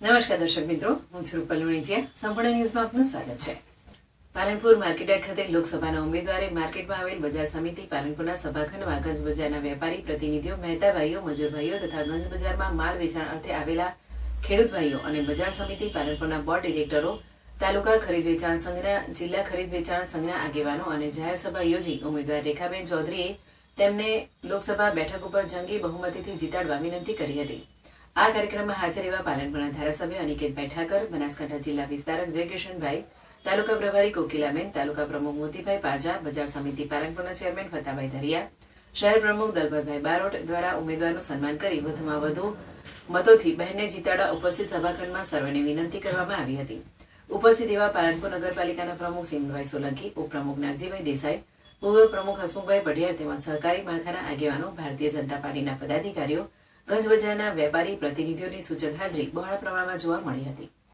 નમસ્કાર દર્શક મિત્રો, હું છું રૂપલ લુણીચિયા. સંપૂર્ણ ન્યૂઝમાં આપનું સ્વાગત છે. પાલનપુર માર્કેટયાર્ડ ખાતે લોકસભાના ઉમેદવારે માર્કેટમાં આવેલ બજાર સમિતિ પાલનપુરના સભાખંડમાં ગંજ બજારના વેપારી પ્રતિનિધિઓ, મહેતા ભાઈઓ, મજૂર ભાઈઓ તથા ગંજ બજારમાં માલ વેચાણ અર્થે આવેલા ખેડૂત ભાઈઓ અને બજાર સમિતિ પાલનપુરના બોર્ડ ડિરેક્ટરો, તાલુકા ખરીદ વેચાણ સંઘના, જિલ્લા ખરીદ વેચાણ સંઘના આગેવાનો અને જાહેર સભા યોજી ઉમેદવાર રેખાબેન ચૌધરીએ તેમને લોકસભા બેઠક ઉપર જંગી બહુમતીથી જીતાડવા વિનંતી કરી હતી. આ કાર્યક્રમમાં હાજર એવા પાલનપુરના ધારાસભ્ય અનિકેતભાઈ ઠાકર, બનાસકાંઠા જિલ્લા વિસ્તારક જયકિશનભાઈ, તાલુકા પ્રભારી કોકિલાબેન, તાલુકા પ્રમુખ મોતીભાઈ પાજા, બજાર સમિતિ પાલનપુરના ચેરમેન ફતાભાઈ ધરિયા, શહેર પ્રમુખ દલપતભાઈ બારોટ દ્વારા ઉમેદવારનું સન્માન કરી વધુમાં વધુ મતોથી બહેનને જીતાડવા ઉપસ્થિત સભાખંડમાં સર્વેને વિનંતી કરવામાં આવી હતી. ઉપસ્થિત એવા પાલનપુર નગરપાલિકાના પ્રમુખ સિમનભાઈ સોલંકી, ઉપપ્રમુખ નાગજીભાઈ દેસાઈ, પૂર્વ પ્રમુખ હસમુખભાઈ પઢિયાર તેમજ સહકારી માળખાના આગેવાનો, ભારતીય જનતા પાર્ટીના પદાધિકારીઓ, ગંજ બજારના વેપારી પ્રતિનિધિઓની સૂચક હાજરી બહોળા પ્રમાણમાં જોવા મળી હતી.